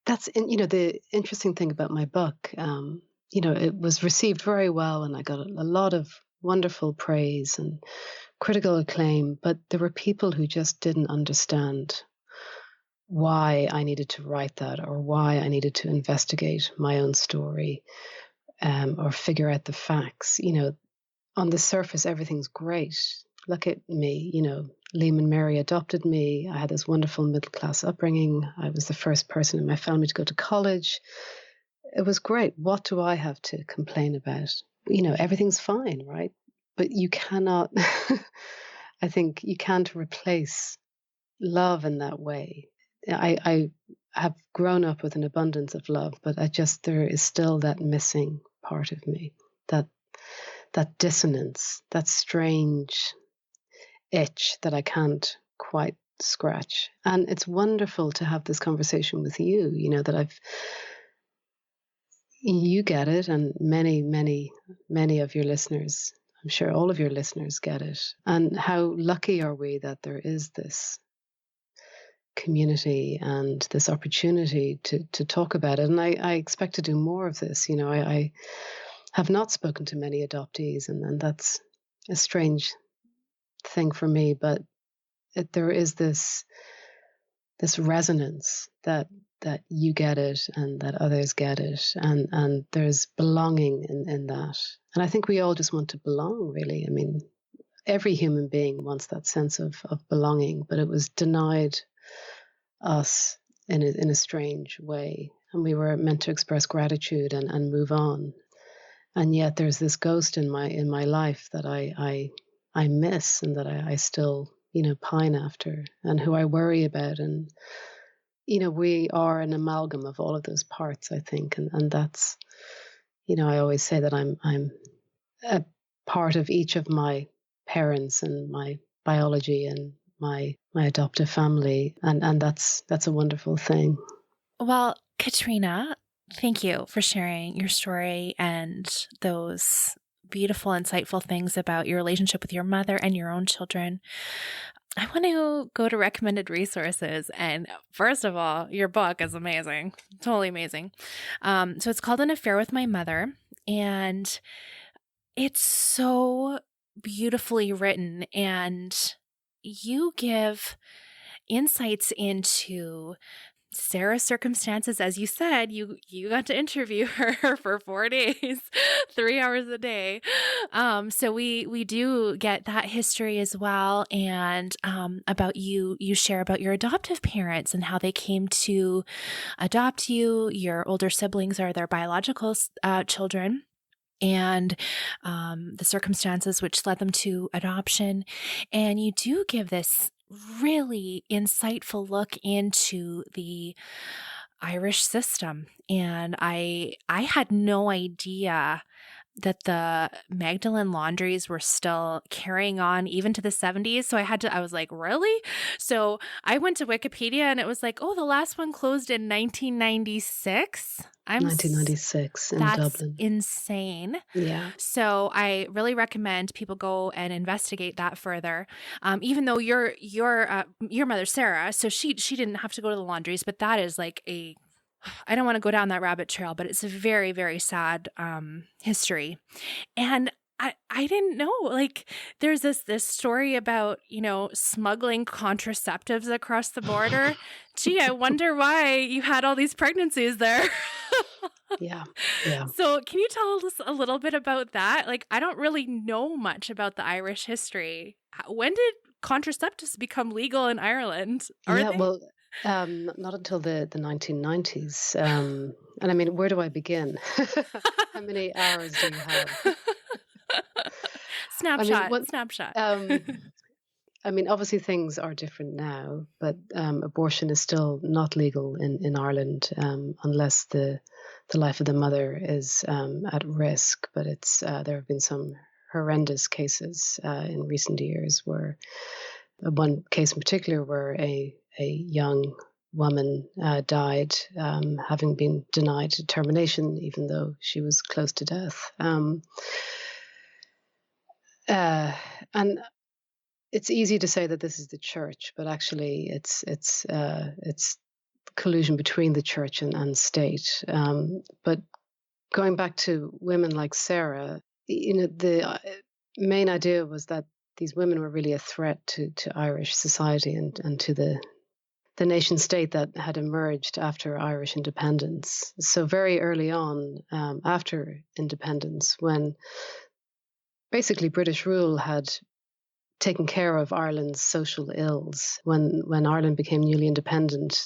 That's, the interesting thing about my book, it was received very well and I got a lot of wonderful praise and critical acclaim, but there were people who just didn't understand why I needed to write that or why I needed to investigate my own story, or figure out the facts. On the surface, everything's great. Look at me, Liam and Mary adopted me. I had this wonderful middle class upbringing. I was the first person in my family to go to college. It was great. What do I have to complain about? Everything's fine, right? But you cannot, I think you can't replace love in that way. I have grown up with an abundance of love, but there is still that missing part of me, that dissonance, that strange itch that I can't quite scratch. And it's wonderful to have this conversation with you, that you get it, and many, many, many of your listeners, I'm sure all of your listeners get it. And how lucky are we that there is this community and this opportunity to talk about it. And I expect to do more of this. I have not spoken to many adoptees, and that's a strange thing for me, but there is this resonance that you get it and that others get it, and there's belonging in that. And I think we all just want to belong, really. I mean, every human being wants that sense of belonging, but it was denied us in a strange way, and we were meant to express gratitude and move on. And yet there's this ghost in my life that I miss, and that I still pine after, and who I worry about. And we are an amalgam of all of those parts, I think, and that's, I always say that I'm a part of each of my parents and my biology and my adoptive family, and that's a wonderful thing. Well, Katrina, thank you for sharing your story and those beautiful, insightful things about your relationship with your mother and your own children. I want to go to recommended resources. And first of all, your book is amazing. Totally amazing. So it's called An Affair with My Mother. And it's so beautifully written. And you give insights into Sarah's circumstances. As you said, you got to interview her for 4 days, 3 hours a day. So we do get that history as well. And about you share about your adoptive parents and how they came to adopt you. Your older siblings are their biological children, and the circumstances which led them to adoption. And you do give this really insightful look into the Irish system. And I had no idea that the Magdalen laundries were still carrying on even to the 70s. So I was like, really? So I went to Wikipedia and it was like, oh, the last one closed in 1996. 1996 in Dublin. That's insane. Yeah. So I really recommend people go and investigate that further. Even though your mother, Sarah, so she didn't have to go to the laundries, but that is like I don't want to go down that rabbit trail, but it's a very, very sad history. And I didn't know, like, there's this story about, smuggling contraceptives across the border. Gee, I wonder why you had all these pregnancies there. Yeah. So can you tell us a little bit about that? Like, I don't really know much about the Irish history. When did contraceptives become legal in Ireland? Well, not until the 1990s. And I mean, where do I begin? How many hours do you have? Snapshot. I mean, obviously things are different now, but abortion is still not legal in Ireland unless the life of the mother is at risk. But there have been some horrendous cases in recent years where one case in particular where a young woman died having been denied termination even though she was close to death. And it's easy to say that this is the church, but actually it's collusion between the church and state. But going back to women like Sarah, the main idea was that these women were really a threat to Irish society and to the nation state that had emerged after Irish independence. So very early on, after independence, when basically British rule had taken care of Ireland's social ills, when Ireland became newly independent,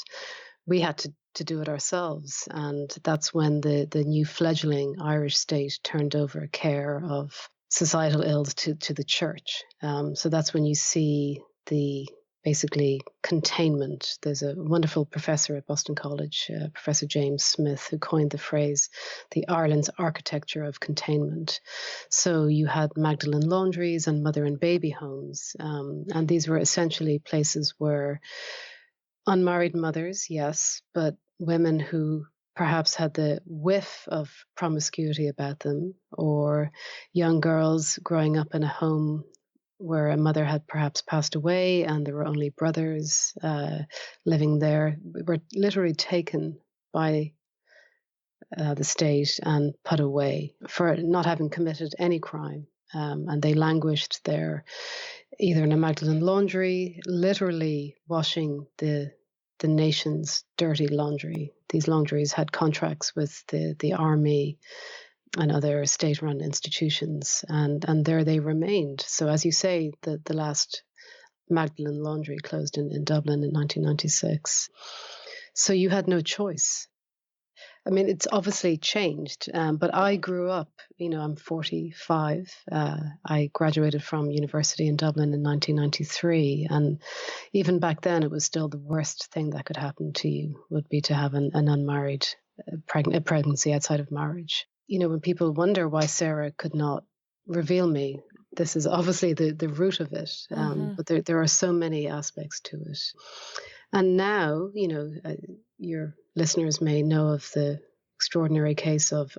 we had to do it ourselves. And that's when the new fledgling Irish state turned over care of societal ills to the church. So that's when you see the basically containment. There's a wonderful professor at Boston College, Professor James Smith, who coined the phrase, the Ireland's architecture of containment. So you had Magdalen laundries and mother and baby homes. And these were essentially places where unmarried mothers, yes, but women who perhaps had the whiff of promiscuity about them, or young girls growing up in a home where a mother had perhaps passed away and there were only brothers living there, were literally taken by the state and put away for not having committed any crime. And they languished there, either in a Magdalen laundry, literally washing the nation's dirty laundry. These laundries had contracts with the army and other state-run institutions, and there they remained. So as you say, the last Magdalen laundry closed in Dublin in 1996. So you had no choice. I mean, it's obviously changed, but I grew up, I'm 45. I graduated from university in Dublin in 1993. And even back then, it was still the worst thing that could happen to you would be to have an unmarried pregnancy outside of marriage. When people wonder why Sarah could not reveal me, this is obviously the root of it. But there are so many aspects to it. And now, your listeners may know of the extraordinary case of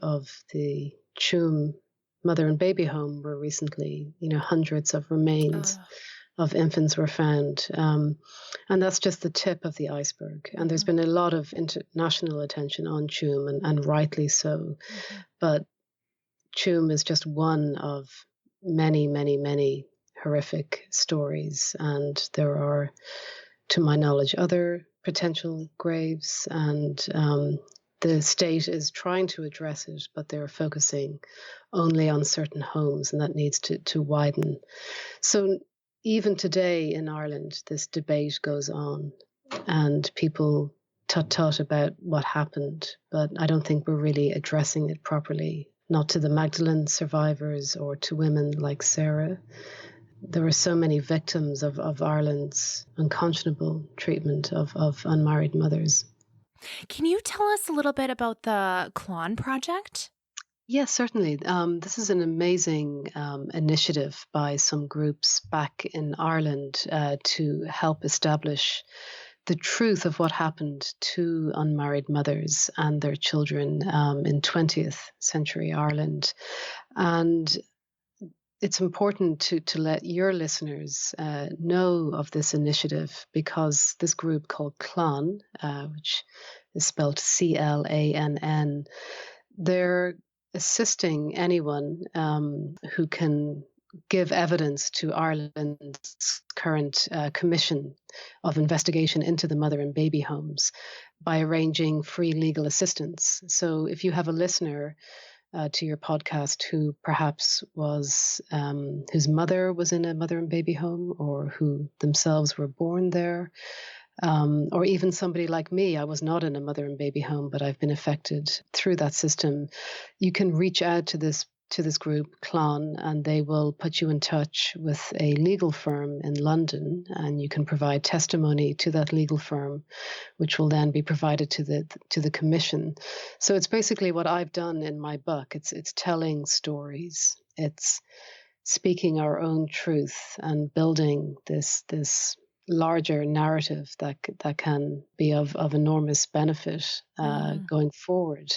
the Tuam mother and baby home, where recently, hundreds of remains of infants were found. And that's just the tip of the iceberg. And there's been a lot of international attention on Tuam, and rightly so. But Tuam is just one of many, many, many horrific stories. And there are, to my knowledge, other potential graves, and the state is trying to address it, but they're focusing only on certain homes, and that needs to widen. So even today in Ireland, this debate goes on, and people tut about what happened, but I don't think we're really addressing it properly, not to the Magdalen survivors or to women like Sarah. There were so many victims of Ireland's unconscionable treatment of unmarried mothers. Can you tell us a little bit about the Clon Project? Yes, certainly. This is an amazing initiative by some groups back in Ireland to help establish the truth of what happened to unmarried mothers and their children in 20th century Ireland. And it's important to let your listeners know of this initiative, because this group called Clon, which is spelled CLANN, they're assisting anyone who can give evidence to Ireland's current commission of investigation into the mother and baby homes by arranging free legal assistance. So if you have a listener to your podcast who perhaps was whose mother was in a mother and baby home, or who themselves were born there, or even somebody like me, I was not in a mother and baby home, but I've been affected through that system, you can reach out to this group, Clon, and they will put you in touch with a legal firm in London, and you can provide testimony to that legal firm, which will then be provided to the commission. So it's basically what I've done in my book. It's telling stories. It's speaking our own truth and building this larger narrative that can be of enormous benefit going forward,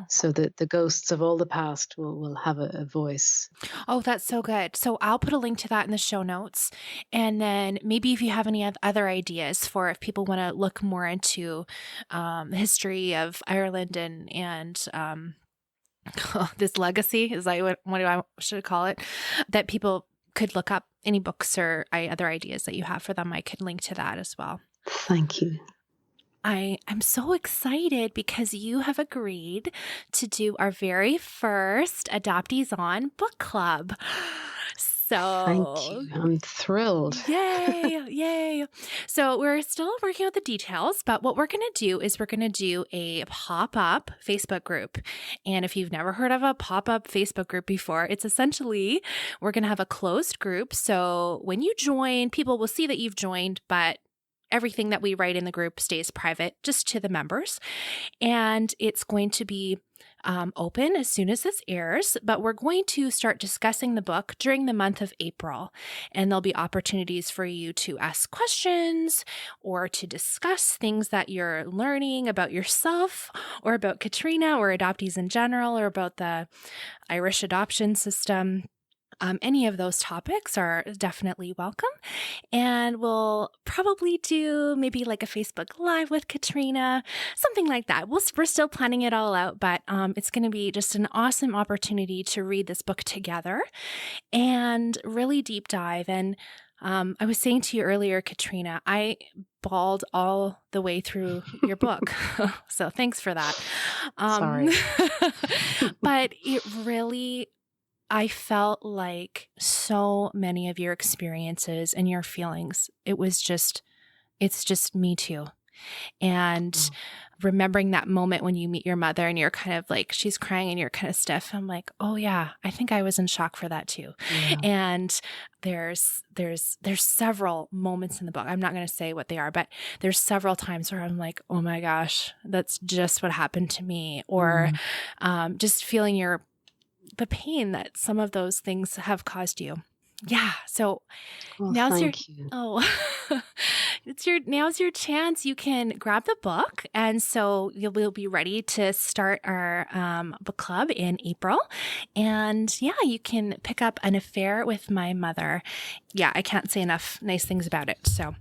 so that the ghosts of all the past will have a voice. Oh, that's so good. So I'll put a link to that in the show notes. And then maybe if you have any other ideas for if people want to look more into the history of Ireland and this legacy, is that what I should call it, that people could look up any books or other ideas that you have for them, I could link to that as well. Thank you. I'm so excited because you have agreed to do our very first Adoptees On book club. So thank you. I'm thrilled. Yay, yay. So we're still working out the details, but what we're going to do is we're going to do a pop-up Facebook group. And if you've never heard of a pop-up Facebook group before, it's essentially we're going to have a closed group. So when you join, people will see that you've joined, but everything that we write in the group stays private, just to the members. And it's going to be open as soon as this airs, but we're going to start discussing the book during the month of April. And there'll be opportunities for you to ask questions or to discuss things that you're learning about yourself or about Katrina or adoptees in general or about the Irish adoption system. Any of those topics are definitely welcome. And we'll probably do maybe like a Facebook Live with Katrina, something like that. We're still planning it all out, but it's going to be just an awesome opportunity to read this book together and really deep dive. And I was saying to you earlier, Katrina, I bawled all the way through your book. So thanks for that. Sorry. But it really... I felt like so many of your experiences and your feelings, it's just me too. And remembering that moment when you meet your mother and you're kind of like, she's crying and you're kind of stiff. I'm like, oh yeah, I think I was in shock for that too. Yeah. And there's several moments in the book. I'm not going to say what they are, but there's several times where I'm like, oh my gosh, that's just what happened to me. Or just feeling the pain that some of those things have caused you. Yeah. So now's your chance. You can grab the book. And so we'll be ready to start our book club in April. And yeah, you can pick up An Affair with My Mother. Yeah, I can't say enough nice things about it. So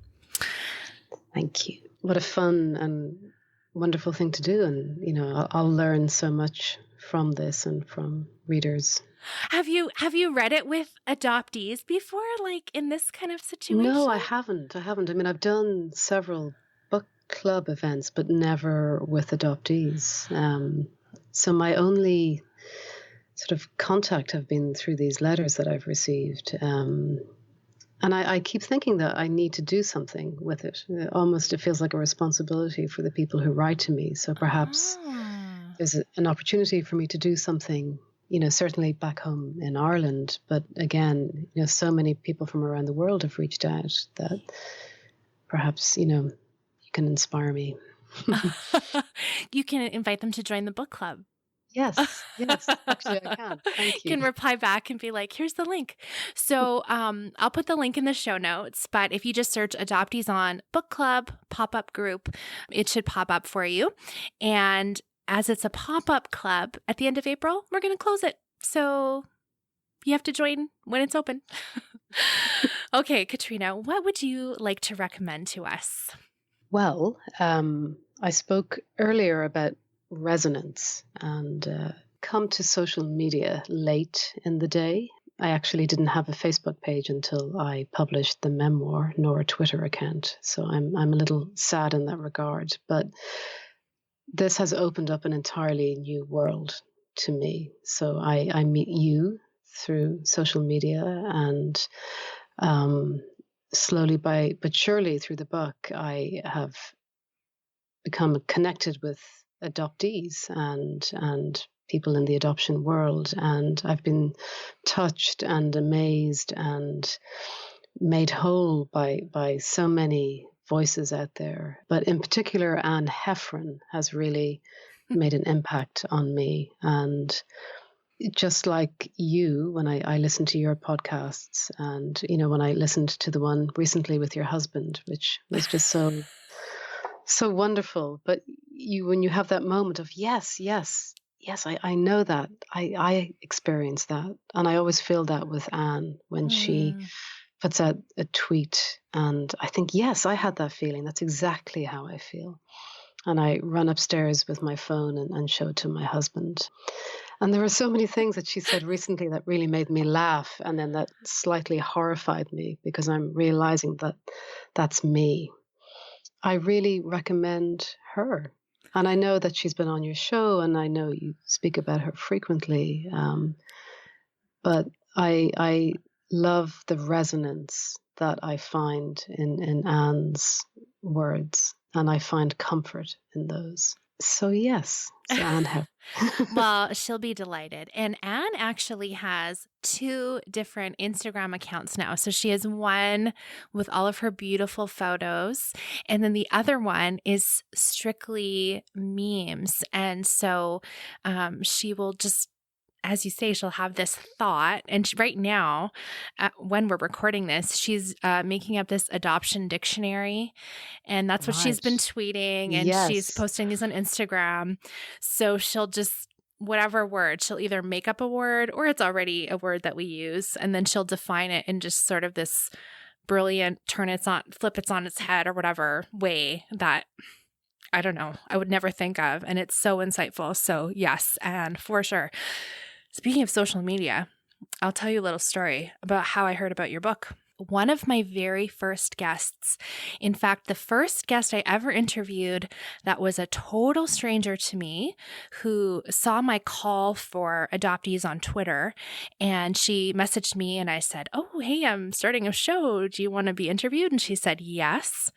thank you. What a fun and wonderful thing to do. And, I'll learn so much from this and from readers. Have you read it with adoptees before, like in this kind of situation? No, I haven't. I mean, I've done several book club events, but never with adoptees. So my only sort of contact have been through these letters that I've received. And I keep thinking that I need to do something with it. Almost it feels like a responsibility for the people who write to me. So perhaps there's an opportunity for me to do something, certainly back home in Ireland. But again, so many people from around the world have reached out that perhaps, you can inspire me. You can invite them to join the book club. Yes, actually I can. Thank you. You can reply back and be like, here's the link. So I'll put the link in the show notes, but if you just search Adoptees On book club pop-up group, it should pop up for you. And as it's a pop-up club at the end of April, we're going to close it. So you have to join when it's open. Okay, Katrina, what would you like to recommend to us? Well, I spoke earlier about resonance and come to social media late in the day. I actually didn't have a Facebook page until I published the memoir, nor a Twitter account. So I'm a little sad in that regard. But this has opened up an entirely new world to me. So I meet you through social media, and slowly but surely through the book, I have become connected with adoptees and people in the adoption world. And I've been touched and amazed and made whole by so many voices out there. But in particular, Anne Heffron has really made an impact on me. And just like you, when I listen to your podcasts, and when I listened to the one recently with your husband, which was just so wonderful. But when you have that moment of yes, I know that I experience that, and I always feel that with Anne when she puts out a tweet, and I think, yes, I had that feeling. That's exactly how I feel. And I run upstairs with my phone and show it to my husband. And there were so many things that she said recently that really made me laugh, and then that slightly horrified me, because I'm realizing that that's me. I really recommend her. And I know that she's been on your show, and I know you speak about her frequently. But I love the resonance that I find in Anne's words, and I find comfort in those. So yes, so Anne. Well, she'll be delighted. And Anne actually has 2 different Instagram accounts now. So she has one with all of her beautiful photos, and then the other one is strictly memes. And so she will just, as you say, she'll have this thought. And right now, when we're recording this, she's making up this adoption dictionary. And that's what she's been tweeting. And she's posting these on Instagram. So she'll just, whatever word, she'll either make up a word, or it's already a word that we use. And then she'll define it in just sort of this brilliant flip it on its head or whatever way that, I don't know, I would never think of. And it's so insightful. So yes, and for sure. Speaking of social media, I'll tell you a little story about how I heard about your book. One of my very first guests, in fact, the first guest I ever interviewed that was a total stranger to me, who saw my call for adoptees on Twitter, and she messaged me and I said, "Oh, hey, I'm starting a show. Do you want to be interviewed?" And she said, yes.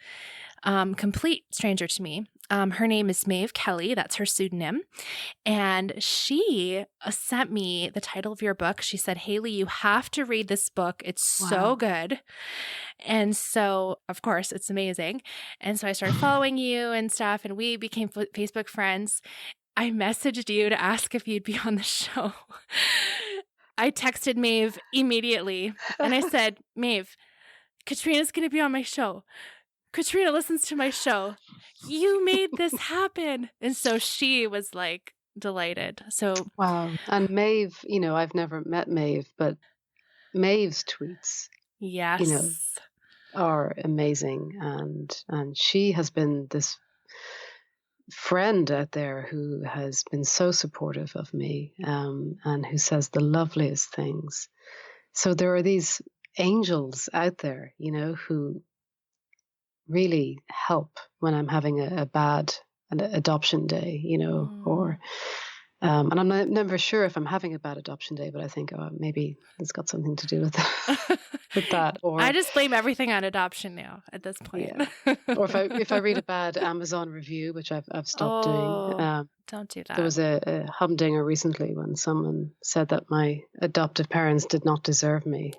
Complete stranger to me. Her name is Maeve Kelly. That's her pseudonym. And she sent me the title of your book. She said, "Haley, you have to read this book. It's so good." And so, of course, it's amazing. And so I started following you and stuff, and we became Facebook friends. I messaged you to ask if you'd be on the show. I texted Maeve immediately, and I said, "Maeve, Katrina's going to be on my show. Katrina listens to my show. You made this happen." And so she was like delighted. So wow. And Maeve, I've never met Maeve, but Maeve's tweets, are amazing. And she has been this friend out there who has been so supportive of me, and who says the loveliest things. So there are these angels out there, who really help when I'm having an adoption day, or and I'm never sure if I'm having a bad adoption day, but I think, maybe it's got something to do with that. with that. Or I just blame everything on adoption now at this point. Yeah. Or if I read a bad Amazon review, which I've stopped doing. Don't do that. There was a humdinger recently when someone said that my adoptive parents did not deserve me.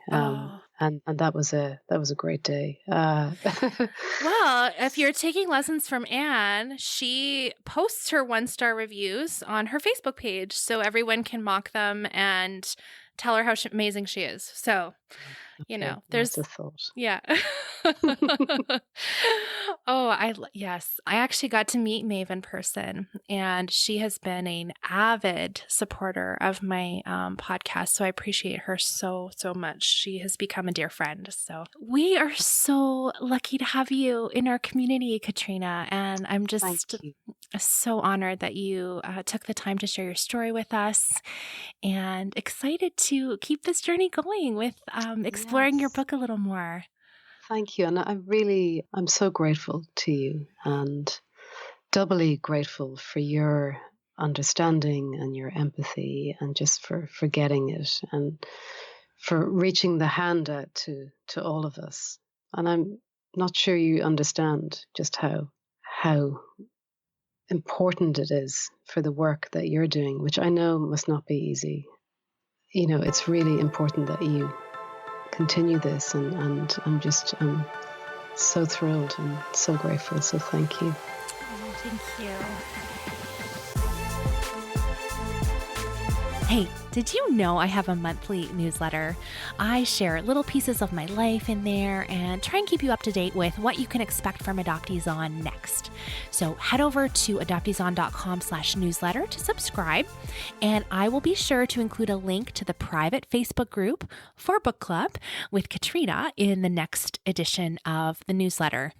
And that was a great day. Well, if you're taking lessons from Anne, she posts her 1-star reviews on her Facebook page so everyone can mock them and tell her how amazing she is. So, there's a thought. Yeah. Yes. I actually got to meet Maeve in person, and she has been an avid supporter of my podcast. So I appreciate her so, so much. She has become a dear friend. So we are so lucky to have you in our community, Katrina. And I'm just so honored that you took the time to share your story with us, and excited to keep this journey going with exploring your book a little more. Thank you. And I'm so grateful to you, and doubly grateful for your understanding and your empathy, and just for getting it, and for reaching the hand out to all of us. And I'm not sure you understand just how important it is for the work that you're doing, which I know must not be easy. It's really important that you continue this, and I'm so thrilled and so grateful. So thank you. Thank you. Hey, did you know I have a monthly newsletter? I share little pieces of my life in there and try and keep you up to date with what you can expect from Adoptees On next. So head over to adopteeson.com/newsletter to subscribe, and I will be sure to include a link to the private Facebook group for book club with Katrina in the next edition of the newsletter.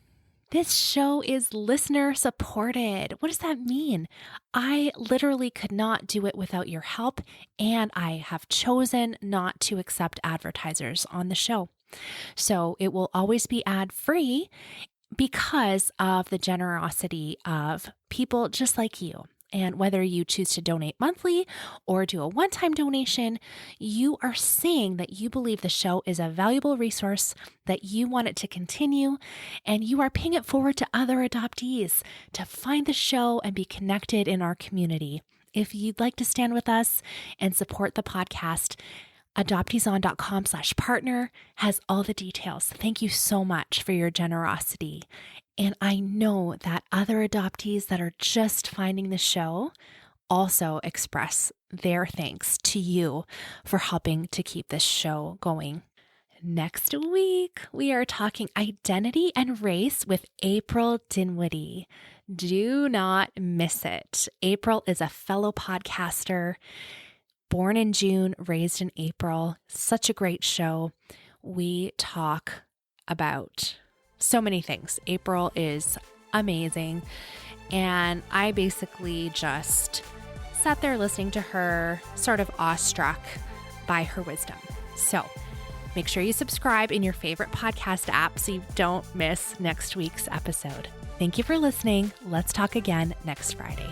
This show is listener supported. What does that mean? I literally could not do it without your help, and I have chosen not to accept advertisers on the show. So it will always be ad-free because of the generosity of people just like you. And whether you choose to donate monthly or do a one-time donation, you are saying that you believe the show is a valuable resource, that you want it to continue, and you are paying it forward to other adoptees to find the show and be connected in our community. If you'd like to stand with us and support the podcast, adopteeson.com/partner has all the details. Thank you so much for your generosity. And I know that other adoptees that are just finding the show also express their thanks to you for helping to keep this show going. Next week, we are talking identity and race with April Dinwiddie. Do not miss it. April is a fellow podcaster, born in June, raised in April. Such a great show. We talk about so many things. April is amazing. And I basically just sat there listening to her, sort of awestruck by her wisdom. So make sure you subscribe in your favorite podcast app so you don't miss next week's episode. Thank you for listening. Let's talk again next Friday.